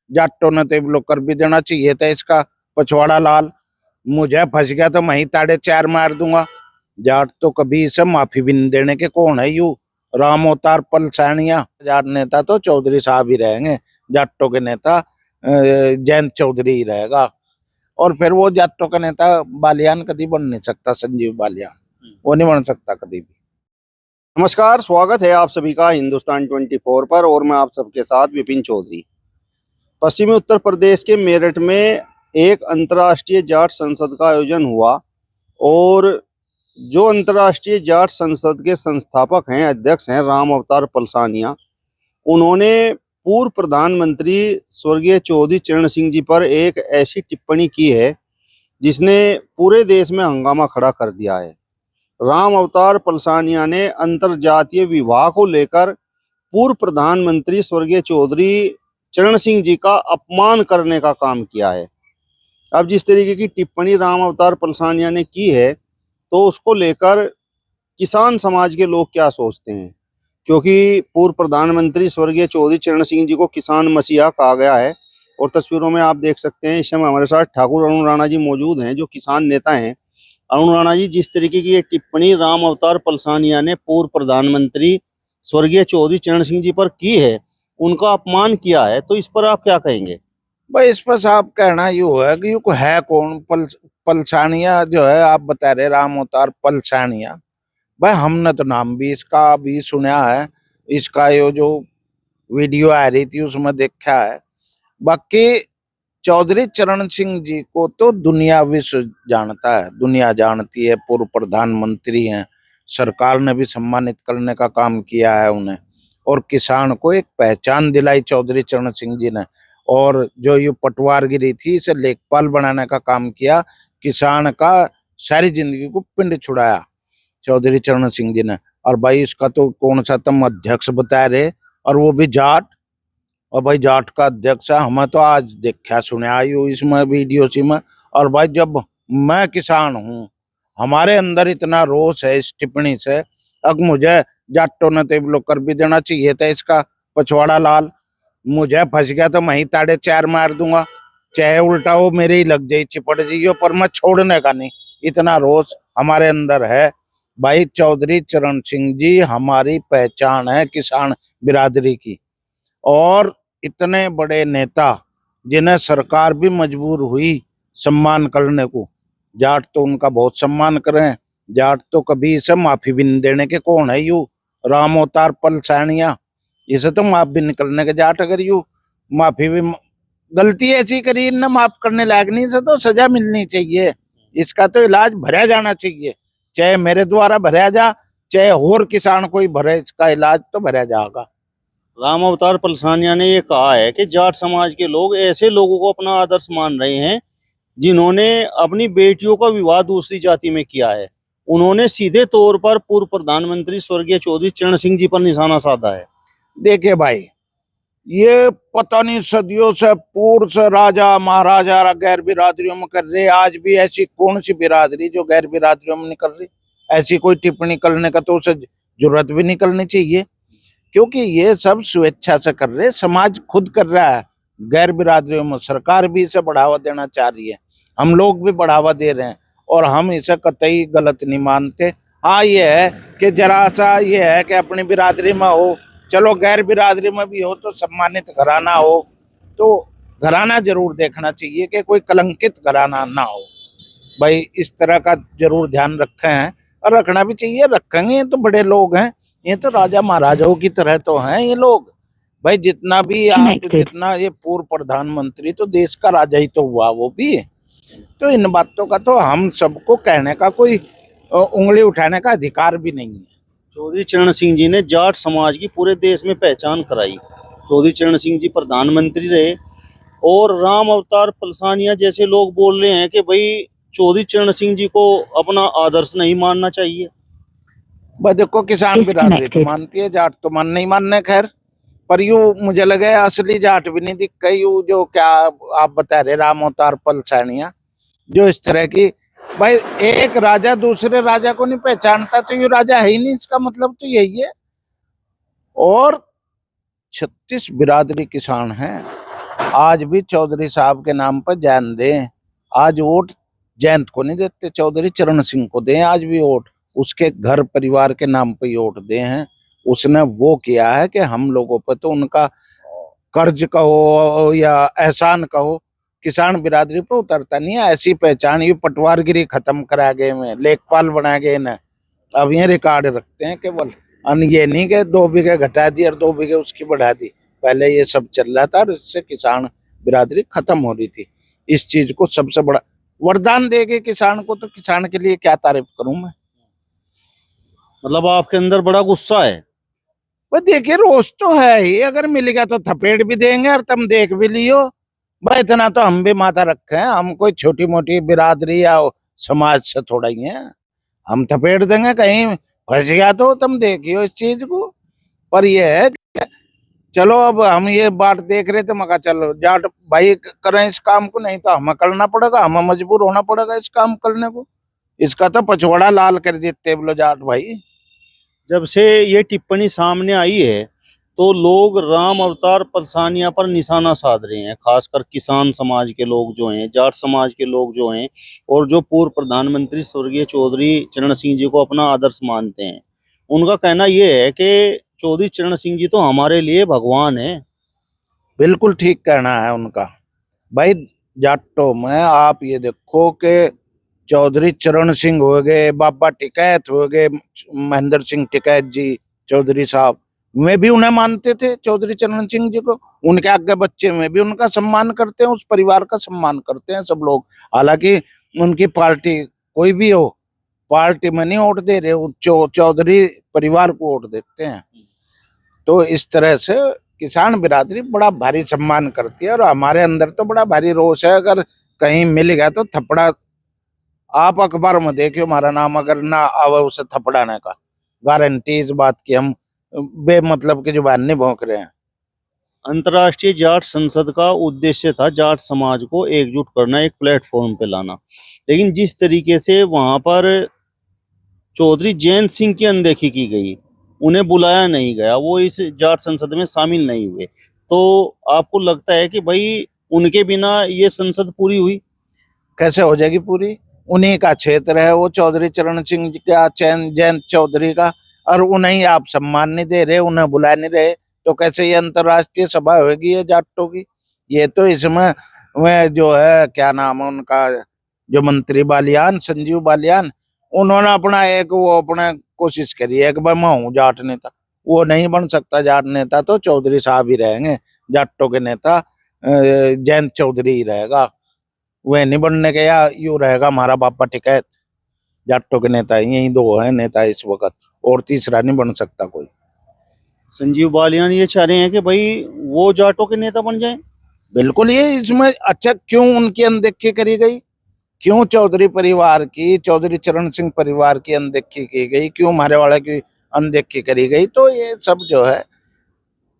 जाटों ने तो लोग कर भी देना चाहिए था इसका। पछवाड़ा लाल मुझे फंस गया तो मैं ही ताड़े 4 मार दूंगा। जाट तो कभी इसे माफी भी नहीं देने के कौन है यू राम अवतार पलसानिया। जाट नेता तो चौधरी साहब ही रहेंगे, जाटों के नेता जयंत चौधरी ही रहेगा। और फिर वो जाटों का नेता बालियान कभी बन नहीं सकता, संजीव बालियान वो नहीं बन सकता कभी भी। नमस्कार, स्वागत है आप सभी का हिंदुस्तान 24 पर और मैं आप सबके साथ विपिन चौधरी। पश्चिमी उत्तर प्रदेश के मेरठ में एक अंतर्राष्ट्रीय जाट संसद का आयोजन हुआ और जो अंतर्राष्ट्रीय जाट संसद के संस्थापक हैं, अध्यक्ष हैं राम अवतार पलसानिया, उन्होंने पूर्व प्रधानमंत्री स्वर्गीय चौधरी चरण सिंह जी पर एक ऐसी टिप्पणी की है जिसने पूरे देश में हंगामा खड़ा कर दिया है। राम अवतार पलसानिया ने अंतरजातीय विवाह को लेकर पूर्व प्रधानमंत्री स्वर्गीय चौधरी चरण सिंह जी का अपमान करने का काम किया है। अब जिस तरीके की टिप्पणी राम अवतार पलसानिया ने की है तो उसको लेकर किसान समाज के लोग क्या सोचते हैं, क्योंकि पूर्व प्रधानमंत्री स्वर्गीय चौधरी चरण सिंह जी को किसान मसीहा कहा गया है। और तस्वीरों में आप देख सकते हैं इस समय हमारे साथ ठाकुर अरुण राणा जी मौजूद हैं जो किसान नेता हैं। अरुण राणा जी, जिस तरीके की ये टिप्पणी राम अवतार पलसानिया ने पूर्व प्रधानमंत्री स्वर्गीय चौधरी चरण सिंह जी पर की है, उनका अपमान किया है, तो इस पर आप क्या कहेंगे? भाई इस पर साहब कहना यू है कि यू है कौन पलसानिया जो है, आप बता रहे राम अवतार पलसानिया। भाई हमने तो नाम भी इसका भी सुना है, इसका ये जो वीडियो आ रही थी उसमें देखा है। बाकी चौधरी चरण सिंह जी को तो दुनिया विश्व जानता है, दुनिया जानती है, पूर्व प्रधानमंत्री हैं, सरकार ने भी सम्मानित करने का काम किया है उन्हें, और किसान को एक पहचान दिलाई चौधरी चरण सिंह जी ने। और जो ये पटवारगिरी थी इसे लेखपाल बनाने का काम किया, किसान का सारी जिंदगी को पिंड छुड़ाया चौधरी चरण सिंह जी ने। और भाई इसका तो कौन सा तुम अध्यक्ष बता रहे, और वो भी जाट। और भाई जाट का अध्यक्ष है, हमें तो आज देखा सुने आई हूँ इसमें वीडियो सी में। और भाई जब मैं किसान हूँ, हमारे अंदर इतना रोष है इस टिप्पणी से, अब मुझे जाटों ने तो लोग कर भी देना चाहिए था इसका। पछवाड़ा लाल मुझे फंस गया तो मैं ही ताड़े 4 मार दूंगा, चाहे उल्टा वो मेरे ही लग जाए चिपट जाइयो, पर मैं छोड़ने का नहीं, इतना रोष हमारे अंदर है। भाई चौधरी चरण सिंह जी हमारी पहचान है किसान बिरादरी की, और इतने बड़े नेता जिन्हें सरकार भी मजबूर हुई सम्मान करने को, जाट तो उनका बहुत सम्मान करें। जाट तो कभी इसे माफी भी नहीं देने के कौन है यू राम अवतार पलसानिया। इसे तो माफ भी नहीं करने के जाट, अगर यू माफी भी गलती ऐसी करी न माफ करने लायक नहीं, से तो सजा मिलनी चाहिए, इसका तो इलाज भरा जाना चाहिए, चाहे मेरे द्वारा भरा जा चाहे और किसान कोई भरे, इसका इलाज तो भरा जाएगा। राम अवतार पलसानिया ने ये कहा है कि जाट समाज के लोग ऐसे लोगों को अपना आदर्श मान रहे हैं जिन्होंने अपनी बेटियों का विवाह दूसरी जाति में किया है। उन्होंने सीधे तौर पर पूर्व प्रधानमंत्री स्वर्गीय चौधरी चरण सिंह जी पर निशाना साधा है। देखिए भाई, ये पता नहीं सदियों से पूर्व से राजा महाराजा गैर बिरादरियों में कर रहे, आज भी ऐसी कौन सी बिरादरी जो गैर बिरादरियों में नहीं कर रही? ऐसी कोई टिप्पणी करने का तो उसे जरूरत भी नहीं करनी चाहिए, क्योंकि ये सब स्वेच्छा से कर रहे, समाज खुद कर रहा है गैर बिरादरियों में। सरकार भी इसे बढ़ावा देना चाह रही है, हम लोग भी बढ़ावा दे रहे हैं, और हम इसे कतई गलत नहीं मानते। हाँ ये है कि जरा सा ये है कि अपनी बिरादरी में हो, चलो गैर बिरादरी में भी हो तो सम्मानित घराना हो, तो घराना जरूर देखना चाहिए कि कोई कलंकित घराना ना हो। भाई इस तरह का जरूर ध्यान रखे हैं, और रखना भी चाहिए, रखेंगे, तो बड़े लोग हैं, ये तो राजा महाराजाओं की तरह तो हैं ये लोग। भाई जितना भी आप जितना ये पूर्व प्रधानमंत्री तो देश का राजा ही तो हुआ वो भी, तो इन बातों का तो हम सबको कहने का कोई उंगली उठाने का अधिकार भी नहीं है। चौधरी चरण सिंह जी ने जाट समाज की पूरे देश में पहचान कराई। चौधरी चरण सिंह जी प्रधानमंत्री रहे और राम अवतार पलसानिया जैसे लोग बोल रहे हैं कि भाई चौधरी चरण सिंह जी को अपना आदर्श नहीं मानना चाहिए। भाई देखो, किसान बिरादरी तो मानती है, जाट तो मान नहीं मानने, खैर, पर यू मुझे लगे असली जाट भी नहीं दिख गई यू जो क्या आप बता रहे राम अवतार पलसानिया, जो इस तरह की। भाई एक राजा दूसरे राजा को नहीं पहचानता तो ये राजा है ही नहीं, इसका मतलब तो यही है। और 36 बिरादरी किसान हैं, आज भी चौधरी साहब के नाम पर जैन दें। आज वोट जयंत को नहीं देते, चौधरी चरण सिंह को दें आज भी वोट। उसके घर परिवार के नाम पे ही वोट दे हैं। उसने वो किया है कि हम लोगों पर तो उनका कर्ज कहो या एहसान कहो, किसान बिरादरी पे उतरता नहीं है। ऐसी पहचान, ये पटवारगिरी खत्म करा गए में, लेखपाल बना गए ना। अब ये रिकॉर्ड रखते हैं केवल, ये नहीं कि 2 बीघे घटा दी और 2 बीघे उसकी बढ़ा दी। पहले ये सब चल रहा था और इससे किसान बिरादरी खत्म हो रही थी। इस चीज को सबसे बड़ा वरदान देगी किसान को, तो किसान के लिए क्या तारीफ करूं मैं। मतलब आपके अंदर बड़ा गुस्सा है। भाई देखिए, रोज तो है ही, अगर मिल गया तो थपेड़ भी देंगे और तुम देख भी लियो। भाई इतना तो हम भी माथा रखे हैं, हम कोई छोटी मोटी बिरादरी या समाज से थोड़ा ही है। हम थपेड़ देंगे, कहीं फंस गया तो तुम देखियो इस चीज को। पर ये है, चलो अब हम ये बात देख रहे थे, मगर चलो जाट भाई करें इस काम को, नहीं तो हमें करना पड़ेगा, हमें मजबूर होना पड़ेगा इस काम करने को। इसका तो पछवाड़ा लाल कर देते बोलो जाट भाई। जब से ये टिप्पणी सामने आई है तो लोग राम अवतार पलसानिया पर निशाना साध रहे हैं, खासकर किसान समाज के लोग जो हैं, जाट समाज के लोग जो हैं, और जो पूर्व प्रधानमंत्री स्वर्गीय चौधरी चरण सिंह जी को अपना आदर्श मानते हैं। उनका कहना ये है कि चौधरी चरण सिंह जी तो हमारे लिए भगवान है। बिल्कुल ठीक कहना है उनका। भाई जाटों में आप ये देखो कि चौधरी चरण सिंह हो गए, बाबा टिकैत हो गए, महेंद्र सिंह टिकैत जी चौधरी साहब, वे भी उन्हें मानते थे, चौधरी चरण सिंह जी को। उनके आगे बच्चे में भी उनका सम्मान करते हैं, उस परिवार का सम्मान करते हैं सब लोग। हालांकि उनकी पार्टी कोई भी हो, पार्टी में नहीं वोट दे रहे, चौधरी परिवार को वोट देते हैं। तो इस तरह से किसान बिरादरी बड़ा भारी सम्मान करती है, और हमारे अंदर तो बड़ा भारी रोष है। अगर कहीं मिल गया तो थपड़ा, आप अखबार में देखियो, हमारा नाम अगर ना आवे उसे थपड़ाने का, गारंटी इस बात की। हम बेमतलब की जुबान नहीं भौंक रहे हैं। अंतर्राष्ट्रीय जाट संसद का उद्देश्य था जाट समाज को एकजुट करना, एक प्लेटफॉर्म पे लाना, लेकिन जिस तरीके से वहां पर चौधरी जयंत सिंह की अनदेखी की गई, उन्हें बुलाया नहीं गया, वो इस जाट संसद में शामिल नहीं हुए, तो आपको लगता है कि भाई उनके बिना ये संसद पूरी हुई? कैसे हो जाएगी पूरी? उन्हीं का क्षेत्र है वो, चौधरी चरण सिंह जी का, जयंत चौधरी का, और उन्हें आप सम्मान नहीं दे रहे, उन्हें बुला नहीं रहे, तो कैसे ये अंतर्राष्ट्रीय सभा होगी ये जाटों की? ये तो इसमें वह जो है, क्या नाम है उनका, जो मंत्री बालियान, संजीव बालियान, उन्होंने अपना एक वो अपने कोशिश करी है कि भाई मैं हूँ जाट नेता। वो नहीं बन सकता जाट नेता, तो चौधरी साहब ही रहेंगे जाटों के नेता। जयंत चौधरी ही रहेगा, वह नहीं बनने के, या यूं रहेगा हमारा बाबा टिकैत। जाटों के नेता यही 2 हैं नेता इस वक्त, और तीसरा नहीं बन सकता कोई। संजीव बालियान ये चाह रहे हैं कि भाई वो जाटों के नेता बन जाएं। बिल्कुल, ये इसमें अच्छा क्यों उनकी अनदेखी करी गई? क्यों चौधरी परिवार की, चौधरी चरण सिंह परिवार की अनदेखी की गई? क्यों हमारे वाले की अनदेखी करी गई? तो ये सब जो है,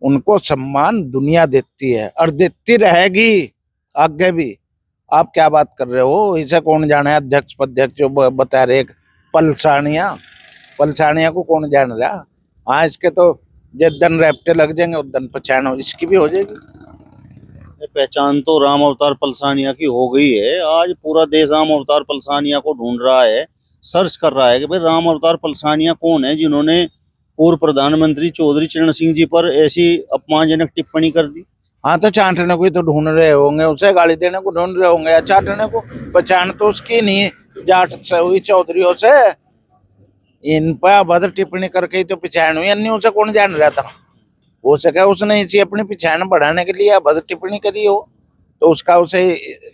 उनको सम्मान दुनिया देती है और देती रहेगी आगे भी। आप क्या बात कर रहे हो? इसे कौन जाने, अध्यक्ष पध्यक्ष जो बता रहे पलसानिया, पलसानिया को कौन जान रहा? हाँ, इसके तो जिस दिन रैप्टे लग जाएंगे उस दिन पहचान हो इसकी भी हो जाएगी। पहचान तो राम अवतार पलसानिया की हो गई है। आज पूरा देश राम अवतार पलसानिया को ढूंढ रहा है, सर्च कर रहा है कि भाई राम अवतार पलसानिया कौन है जिन्होंने पूर्व प्रधानमंत्री चौधरी चरण सिंह जी पर ऐसी अपमानजनक टिप्पणी कर दी। हाँ, तो चाटने को ही तो ढूंढ रहे होंगे, उसे गाली देने को ढूंढ रहे होंगे, या चाटने को। पहचान तो उसकी नहीं जाट से हुई, चौधरीयों से। इन पर अभद्र टिप्पणी करके ही तो पहचान हुई, अन्य उसे कौन जान रहा था? हो सके उसने इसी अपनी पहचान बढ़ाने के लिए अभद्र टिप्पणी करी हो, तो उसका उसे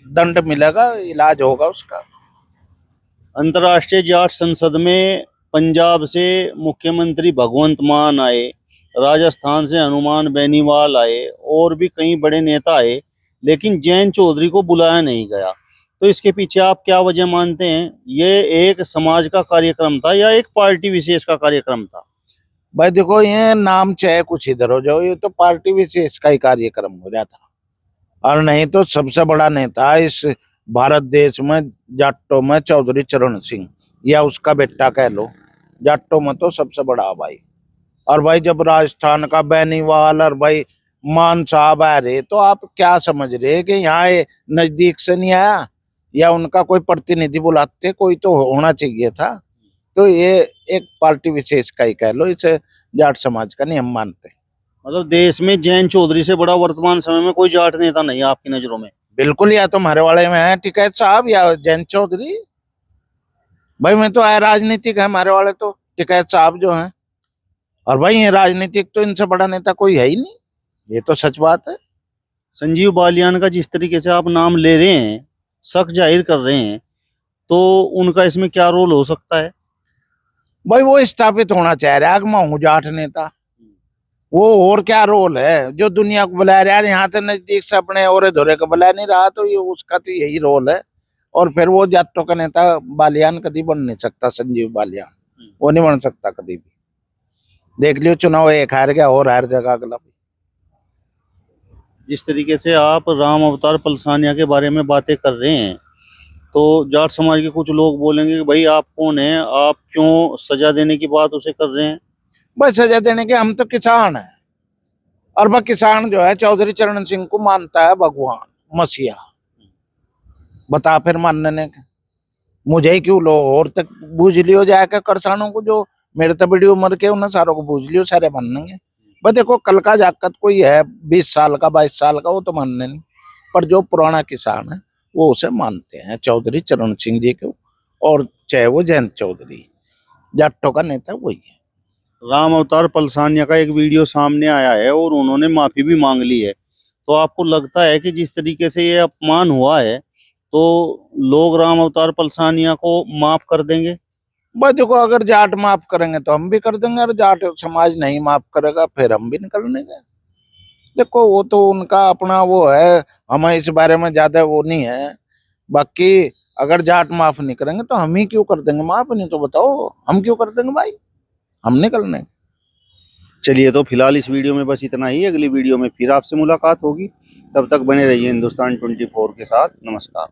दंड मिलेगा, इलाज होगा उसका। अंतर्राष्ट्रीय जाट संसद में पंजाब से मुख्यमंत्री भगवंत मान आए, राजस्थान से हनुमान बेनीवाल आए, और भी कई बड़े नेता आए, लेकिन जयंत चौधरी को बुलाया नहीं गया। तो इसके पीछे आप क्या वजह मानते हैं? ये एक समाज का कार्यक्रम था या एक पार्टी विशेष का कार्यक्रम था? भाई देखो, ये नाम चाहे कुछ इधर हो जाओ, ये तो पार्टी विशेष का ही कार्यक्रम हो जाता, और नहीं तो सबसे बड़ा नेता इस भारत देश में जाटों में चौधरी चरण सिंह, या उसका बेटा कह लो, जाटों में तो सबसे बड़ा भाई। और भाई जब राजस्थान का बेनीवाल और भाई मान साहब आ रहे, तो आप क्या समझ रहे हैं कि यहाँ ये नजदीक से नहीं आया, या उनका कोई प्रतिनिधि बुलाते, कोई तो होना चाहिए था। तो ये एक पार्टी विशेष का ही कह लो, इसे जाट समाज का नहीं हम मानते। मतलब देश में जयंत चौधरी से बड़ा वर्तमान समय में कोई जाट नेता नहीं है आपकी नजरों में? बिल्कुल, या तो हमारे वाले में है टिकैत साहब या जयंत चौधरी। भाई मैं तो है राजनीतिक है, हमारे वाले तो टिकैत साहब जो हैं। और भाई ये राजनीतिक तो इनसे बड़ा नेता कोई है ही नहीं, ये तो सच बात है। संजीव बालियान का जिस तरीके से आप नाम ले रहे हैं, शक जाहिर कर रहे हैं, तो उनका इसमें क्या रोल हो सकता है? भाई वो स्थापित होना चाह रहा है कि मैं हूँ जाट नेता, वो और क्या रोल है जो दुनिया को बुला रहा है। यहाँ से नजदीक से अपने और धोरे को बुला नहीं रहा, तो ये उसका तो यही रोल है। और फिर वो जाटों का नेता बालियान कभी बन नहीं सकता, संजीव बालियान वो नहीं बन सकता कभी भी। देख लियो चुनाव, एक हार गया और हार जाएगा अगला भी। जिस तरीके से आप राम अवतार पलसानिया के बारे में बातें कर रहे हैं, तो जाट समाज के कुछ लोग बोलेंगे कि भाई आप कौन हैं, आप क्यों सजा देने की बात उसे कर रहे हैं? बस सजा देने के, हम तो किसान हैं। और वह किसान जो है चौधरी चरण सिंह को मानता है भगवान मसीहा। बता फिर मानने के मुझे ही क्यों लो, और तक बूझ लियो जाके किसानों को, जो मेरे तो बड़ी उम्र के उन्हें सारों को बूझ लियो, सारे मानेंगे। बस देखो कल का जाकत कोई है 20 साल का 22 साल का, वो तो मानने नहीं, पर जो पुराना किसान है वो उसे मानते हैं, चौधरी चरण सिंह जी को। और चाहे वो जयंत चौधरी, जाटों का नेता वही है। राम अवतार पलसानिया का एक वीडियो सामने आया है और उन्होंने माफी भी मांग ली है, तो आपको लगता है कि जिस तरीके से ये अपमान हुआ है, तो लोग राम अवतार पलसानिया को माफ कर देंगे? बस देखो अगर जाट माफ करेंगे तो हम भी कर देंगे, और जाट समाज नहीं माफ करेगा फिर हम भी नहीं करने देंगे। देखो वो तो उनका अपना वो है, हमें इस बारे में ज्यादा वो नहीं है। बाकी अगर जाट माफ नहीं करेंगे तो हम ही क्यों कर देंगे माफ, नहीं तो बताओ हम क्यों कर देंगे भाई, हम नहीं करने। चलिए, तो फिलहाल इस वीडियो में बस इतना ही। अगली वीडियो में फिर आपसे मुलाकात होगी, तब तक बने रहिए हिंदुस्तान 24 के साथ। नमस्कार।